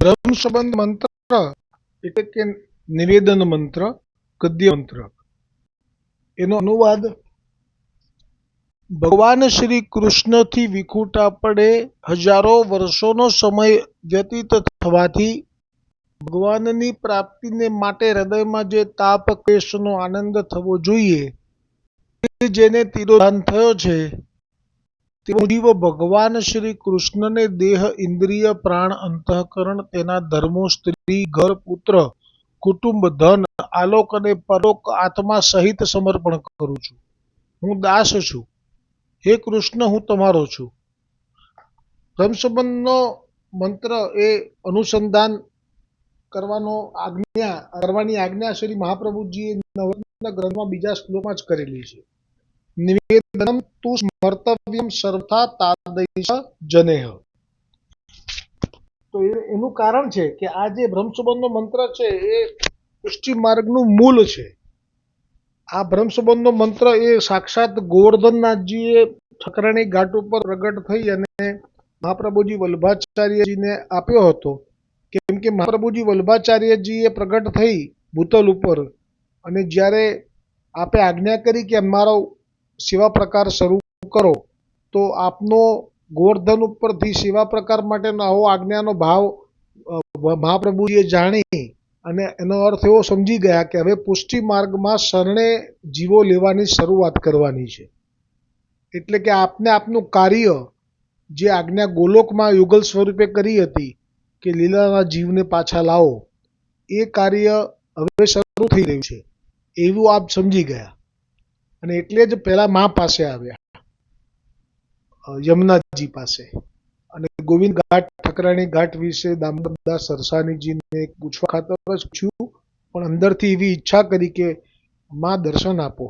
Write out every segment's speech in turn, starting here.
બ્રહ્મ સંબંધ મંત્ર એટલે કે નિવેદન મંત્ર, ગદ્ય મંત્ર. એનો અનુવાદ ભગવાન શ્રી કૃષ્ણથી વિખૂટા પડે હજારો વર્ષોનો સમય વ્યતીત થવાથી ભગવાનની પ્રાપ્તિને માટે હૃદયમાં જે તાપ ક્લેશનો આનંદ થવો જોઈએ, જેને તિરોધાન થયો છે, તે મુજબ ભગવાન શ્રી કૃષ્ણને દેહ, ઇન્દ્રિય, પ્રાણ, અંતઃકરણ, તેના ધર્મો, સ્ત્રી, ઘર, પુત્ર, કુટુંબ, ધન, આલોક અને પરોક આત્મા સહિત સમર્પણ કરું છું. હું દાસ છું. હે કૃષ્ણ, હું તમારો છું. બ્રહ્મ સંબંધનો મંત્ર એ અનુસંધાન કરવાની આજ્ઞા શ્રી મહાપ્રભુજીએ નવરત્ન ગ્રંથમાં બીજા શ્લોકમાં જ કરેલી છે. નિવેદનમ તુ સ્મર્તવ્યમ સર્વથા તાદૈષ જનેહ. તો એનું કારણ છે કે આ જે બ્રહ્મ સંબંધનો મંત્ર છે એ પુષ્ટિ માર્ગનું મૂળ છે. આ બ્રહ્મ સંબંધનો મંત્ર એ સાક્ષાત ગોવર્ધનનાથજીએ ઠકરાણી ઘાટ ઉપર પ્રગટ થઈ અને મહાપ્રભુજી વલ્લભાચાર્યજીને આપ્યો હતો. કેમ કે મહાપ્રભુજી વલ્લભાચાર્યજીએ પ્રગટ થઈ ભૂતલ ઉપર અને જ્યારે આપે આજ્ઞા કરી કે અમારો સેવા પ્રકાર શરૂ કરો, તો આપનો ગોવર્ધન ઉપરથી સેવા પ્રકાર માટેનો આવો આજ્ઞાનો ભાવ મહાપ્રભુજીએ જાણી અને એનો અર્થ એવો સમજી ગયા કે હવે પુષ્ટિ માર્ગમાં શરણે જીવો લેવાની શરૂઆત કરવાની છે. એટલે કે આપને આપનું કાર્ય જે આજ્ઞા ગોલોકમાં યુગલ સ્વરૂપે કરી હતી કે લીલાના જીવને પાછા લાવો, એ કાર્ય હવે શરૂ થઈ રહ્યું છે એવું આપ સમજી ગયા. અને એટલે જ પહેલા મા પાસે આવ્યા, યમુનાજી પાસે, અને ગોવિંદ ઘાટ, ઠકરાણી ઘાટ વિશે દામોદરદાસ સરસાણીજીને પૂછવા ખાતર જ પૂછ્યું, પણ અંદરથી એવી ઈચ્છા કરી કે મા દર્શન આપો.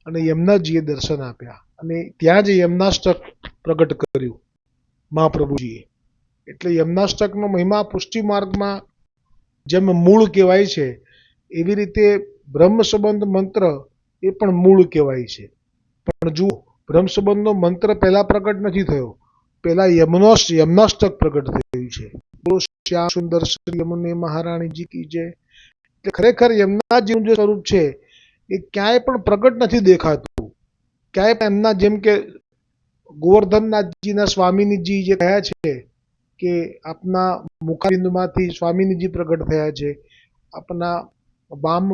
અને યમુનાજીએ દર્શન આપ્યા અને ત્યાં જ યમનાષ્ટક પ્રગટ કર્યું મહાપ્રભુજીએ. એટલે યમનાષ્ટકનો મહિમા પુષ્ટિ માર્ગમાં જેમ મૂળ કહેવાય છે, એવી રીતે બ્રહ્મ સંબંધ મંત્ર એ પણ મૂળ કહેવાય છે. પણ જુઓ, બ્રહ્મ સંબંધનો મંત્ર પહેલા પ્રગટ નથી થયો, પહેલા યમનાષ્ટક પ્રગટ થયું છે. બોલો શ્યામ સુંદર શ્રી યમુને મહારાણીજી કી જય. એટલે ખરેખર યમુનાજીનું જે સ્વરૂપ છે એ ક્યાંય પણ પ્રગટ નથી દેખાતું. ક્યાંય પણ એમના જેમ કે ગોવર્ધનનાથજીના સ્વામીજી જે કહ્યા છે કે આપના મુખાબિંદુમાંથી સ્વામીજી પ્રગટ થયા છે, આપના વામ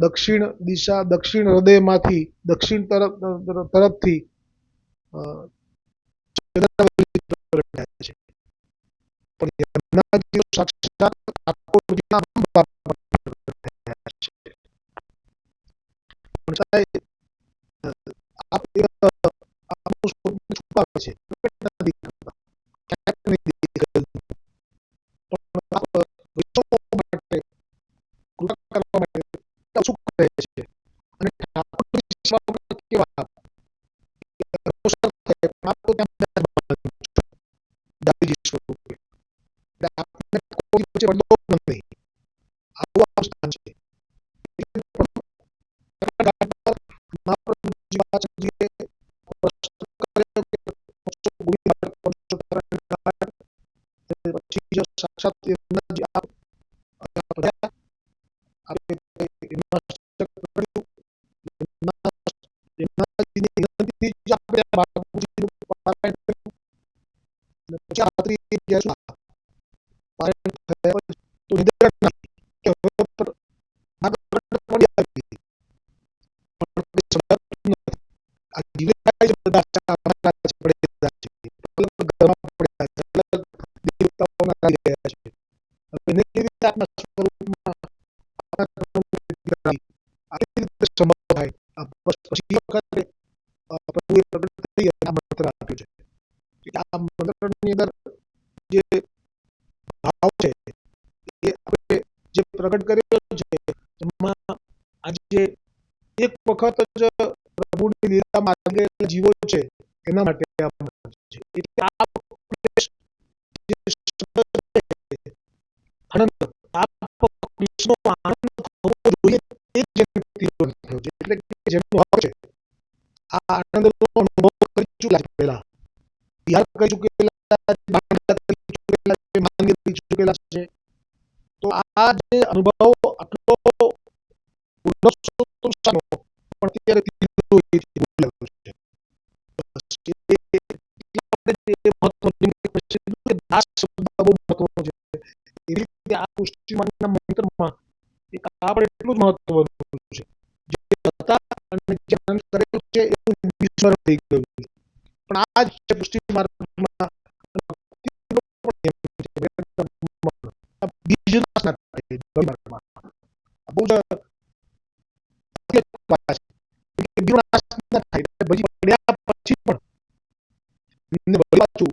દક્ષિણ હૃદયમાંથી દક્ષિણ તરફથી પ્રગટ થયા છે. પણ યમુનાજીનો સાક્ષાત ઠાકોરજીના પ્રગટ થયા છે. પણ સાહેબ, આપ આપનું સ્વરૂપ છુપાવે છે, પ્રગટ નથી કરતા. ક્યાંક નહીં દેખાતું. પણ આપ વૈષ્ણવો માટે, કૃપા કરવા માટે શું કરે છે? અને ઠાકોરજી સેવા માટે કેવા અગ્રસર થાય, પણ આપ તો ત્યાં બિરાજમાન છો, દાદીજી સ્વરૂપે. એટલે આપને કોઈ વચ્ચે પડદો નથી. આવું આપણું સ્થાન છે. એટલે મહાપ્રભુજી પાસેથી પ્રશ્ન કર્યો કે પછી સાક્ષાત યમુનાજી આપ પધાર્યા. આપણે યમનાષ્ટક કર્યું. યમુનાજીની વિનંતીથી જ આપણે બાપુજીનું પારાયણ કર્યું. અને પછી રાત્રિએ ગયા પારાયણ થયા પછી તો નિદ્રા નથી કે હવે પ્રગટ પડી આવી. પણ કોઈ સમજાતું નથી. આ જીવે થાય છે બધા પડેલા છે. ઘરમાં પડ્યા છે. દેવતાઓના આવી રહ્યા છે. હવે એને કેવી રીતે આપણા સ્વરૂપમાં આવી રીતે સંભવ થાય? પછી વખતે પ્રભુએ પ્રગટ થઈ અને આ મંત્ર આપ્યો છે. એટલે આ મંત્રની અંદર જે ભાવ છે એ આપણે જે પ્રગટ કર્યો છે, એમાં આજે એક વખત જ પ્રભુની લીલામાં આગળ જીવો છે એના માટે આ મંત્ર છે. એટલે આ જે શબ્દ છે, આનંદ, આપ કૃષ્ણનો આનંદ થવો જોઈએ, એ જ જેને તિરોધાન થયો છે. એટલે કે જેમનો ભાવ છે, આ આનંદનો અનુભવ કરી ચૂક્યા છે પહેલા. વિહાર કરી ચૂકેલા છે, બાંગ્લા કરી ચૂકેલા છે, માંગે કરી ચૂકેલા ચૂકેલા છે. તો આ જે અનુભવ આટલો પુરુષોત્તમ શાનો પણ અત્યારે તીવ્ર રીતે બોલાયો છે. એ મહત્વનું કે દાસ શબ્દ બહુ મહત્વનો છે. એવી રીતે આ પુષ્ટિ માર્ગના મંત્રમાં એક આ પણ એટલું જ મહત્વનું છે. જે હતા અને જે અનંત કરેલું છે એવું વિસ્મરણ થઈ ગયું છે. પણ આ જ છે પુષ્ટિ માર્ગમાં બીજના સ્નાન થાય માર્ગમાં. બહુ જ વાત છે કે બીજના સ્નાન થાય એટલે પછી પડ્યા પછી પણ એમને વળી પાછું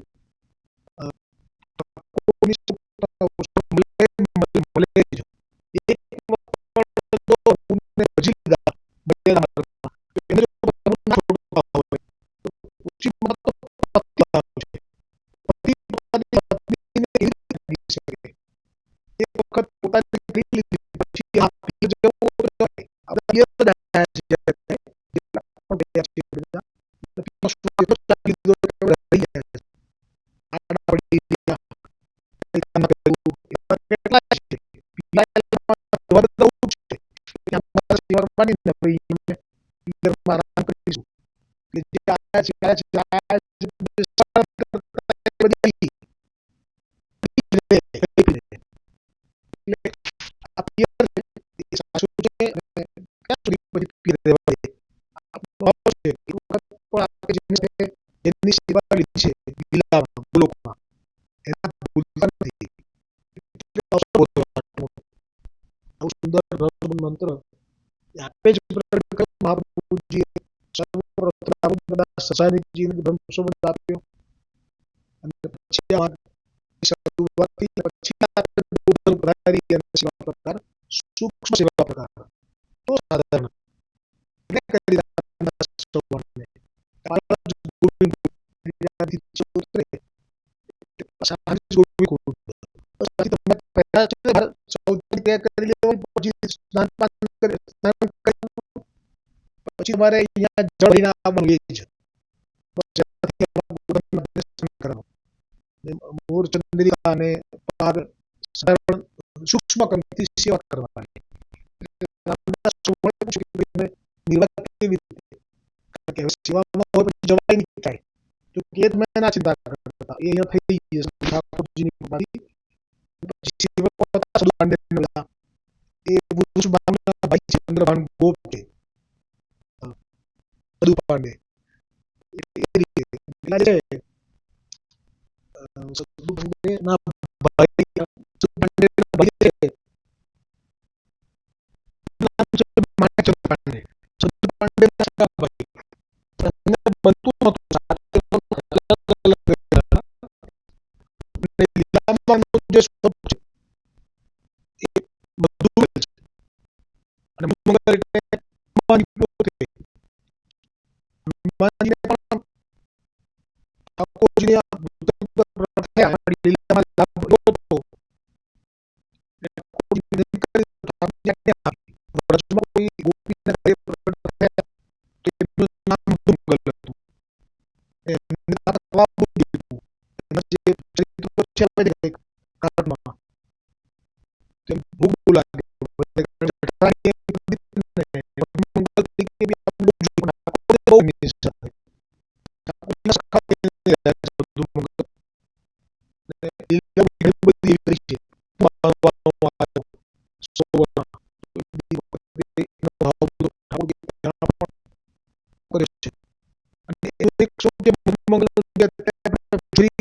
મળે જ. એક વખત તો પુણ્યને ભજી લીધા મળેલા માર્ગમાં. એને જો તમે ના છોડતા હોય તો પુષ્ટિમાં તો છે. પતિ પોતાની પત્નીને એવી રીતે કહી શકે. એક વખત પોતાની કરી લીધી પછી આ પિયર જેવું જવાય. આપણે પિયર જ આવ્યા છીએ જેટલા પણ ગયા છીએ બધા. પિયરનો સ્વાદ એટલો જ ચાખી લીધો કે આપણે રહી ગયા છે. આડા પડી ગયા, પૈસાના પેલું એવા કેટલા છે. પિયરમાં જવાબ તો એવું જ છે કે અમારા સેવા માનીને ભાઈ અમે પિયરમાં આરામ કરીશું. કે જે આયા છે આયા છે બધી આવી. એટલે આ પિયર છે એ સાચું છે અને ક્યાં સુધી પછી પિયર રહેવા દે. આ ભાવ છે એક વખત પણ આપણે જેની સેવા લીધી છે લીલામાં ગોલોકમાં એના ભૂલતા નથી. એટલે આવું સુંદર રસબંધ મંત્ર આપે જ મહાપ્રભુજીએ સર્વપ્રથમ સસાનીજીને બ્રહ્મસંબંધ આપ્યો અને પછી આ શરૂઆતથી પછી પ્રકાર સૂક્ષ્મ સેવા પ્રકાર તો સાધારણ એટલે કરી સૌને ગોવિંદ ઉતરે સાંજ ગોવિંદ તમે પહેલા છે સૌથી તૈયાર કરી લેવાનું પછી સ્નાન પાન કરી સ્નાન કરી પછી અમારે અહીંયા જળ લઈને આવવાનું એ છે. મોર ચંદ્રિકા અને પાર સાધારણ સૂક્ષ્મ કર્મથી સેવા કરવાની. નિર્વાહ કેવી રીતે? કારણ કે સેવામાં હોય પછી જવાય નહીં કાંઈ. તો એ જ મેં ના ચિંતા કરતા એ અહીંયા થઈ ગઈ ઠાકોરજીની કૃપાથી. પછી સેવકો હતા સદુ પાંડે એ વૃષભાનુના ભાઈ છે ચંદ્રભાન ગોપ છે સદુ પાંડે એ રીતે પેલા છે સદુ પાંડે ના ભાઈ સદુ પાંડે ના ભાઈ છે નામ છે માણેકચંદ પાંડે. સદુ પાંડે ના સગા ભાઈ બનતું નહોતું લીલામાંનું જે સ્વરૂપ છે એ બધું છે અને મંગળ એટલે હનુમાનજી પોતે. હનુમાનજીને પણ ઠાકોરજીની આ થયા લીલામાં લાભ લો હતો. ઠાકોરજીને કરી ઠાકોરજી આજ્ઞા આપી. વ્રજમાં કોઈ ગોપીના ઘરે પ્રગટ થયા તો એમનું નામ મંગલ હતું. એમને થવા બહુ દીધું. એના જે ચરિત્ર છે આપણે કાળમાં તેમ ભોગ લાગે મંગલ તરીકે બી આપણે બહુ જોયું પણ ઠાકોરજી બહુ નિષ્ઠા થઈ. ઠાકોરજીના સખા બની રહ્યા છે બધું મંગલ. લીલા ઘણી બધી એવી કરી છે. કરે છે અને એવું એક શું કે મંગલ પૂછેલું કે ઠાકોરજી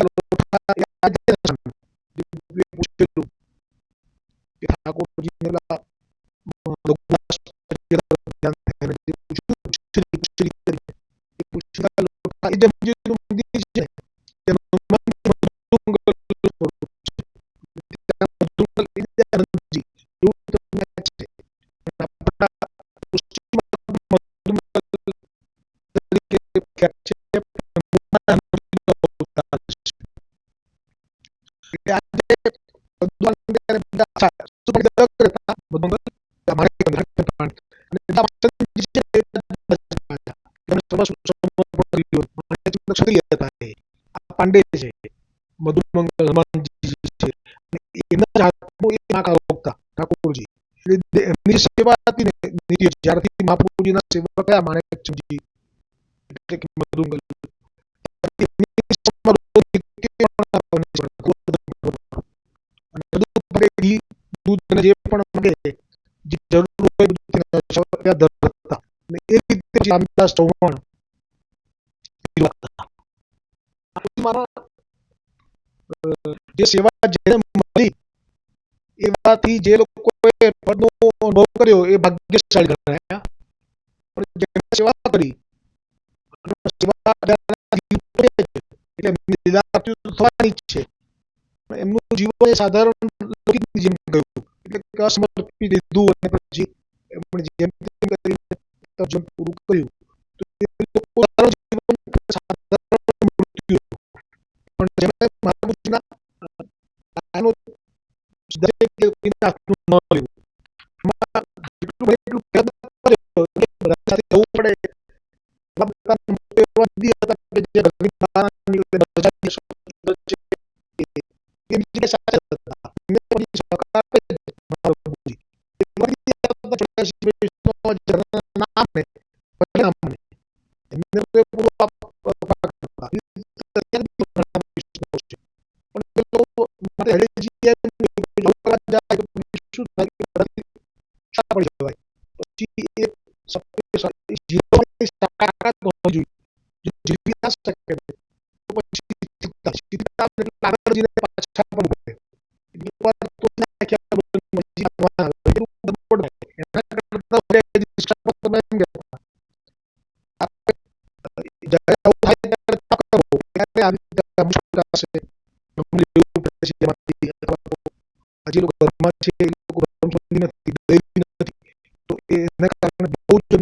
પાંડે છે મધુમંગલ હનુમાનજી છે એના જ હાથનું એ નાક રોકતા ઠાકોરજી. એટલે એમની સેવા હતી ને નિત્ય, જ્યારથી મહાપ્રભુજીના સેવા થયા માણેકચંદજી એટલે કે મધુમંગલ, એમની સેવામાં રોજ નિત્ય અને બધું માટે ઘી, દૂધ અને જે પણ માંગે, જે જરૂર હોય બધું ત્યાં ધરતા. અને એ રીતે રામદાસ ચૌહાણ મારા જે સેવા જેને મળી એવાથી જે લોકોએ પદનો અનુભવ કર્યો એ ભાગ્યશાળી ગણાયા. પણ જેને સેવા કરી સેવા એટલે એમની લીલા થવાની જ છે. એમનું જીવન એ સાધારણ લોકોની જેમ ગયું, એટલે અસમર્પિત લીધું અને પછી એમણે જેમ તેમ કરીને જીવન પૂરું કર્યું. તો એ પોતાનું જીવન સાધારણ મૃત્યુ, પણ જેમણે મહાપ્રભુજીના દરેક કોઈના હાથનું ન લેવું, એમાં જેટલું બને એટલું પ્રયત્ન કર્યો કે બધા સાથે જવું પડે. એવા બધા એવા નદી હતા કે જે ઘરની બહાર નીકળે બજારની શોધ છે એ બીજી સાથે હતા. એમને પછી સહકાર આપે છે મહાપ્રભુજી. એ ફરીથી આવતા 84 નામ ને પરિણામને એમને પૂરો આપવા અત્યારે છે. પણ એ લોકો માટે હળેજી જાય શું થાય કે બધાથી છૂટા પડી જવાય. પછી એ જીવવાની તાકાત હોવી જોઈએ. જો જીવી ના શકે તો પછી આગળ જઈને પાછા પણ ઉભે. એકવાર તો નાખ્યા પછી આવવાના એવું ગડબડ થાય. એના કરતા તમે એમ કહેતા જ્યારે આવું થાય ત્યારે તપ કરો. ત્યારે આવી રીતે મુશ્કેલ હશે. હજી લોકો ઘરમાં છે એ લોકો નથી તો એના કારણે બહુ જ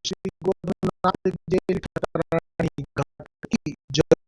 શ્રી ગોવર્ધનનાથ જય ઠકરાણી ઘાટ કી જય.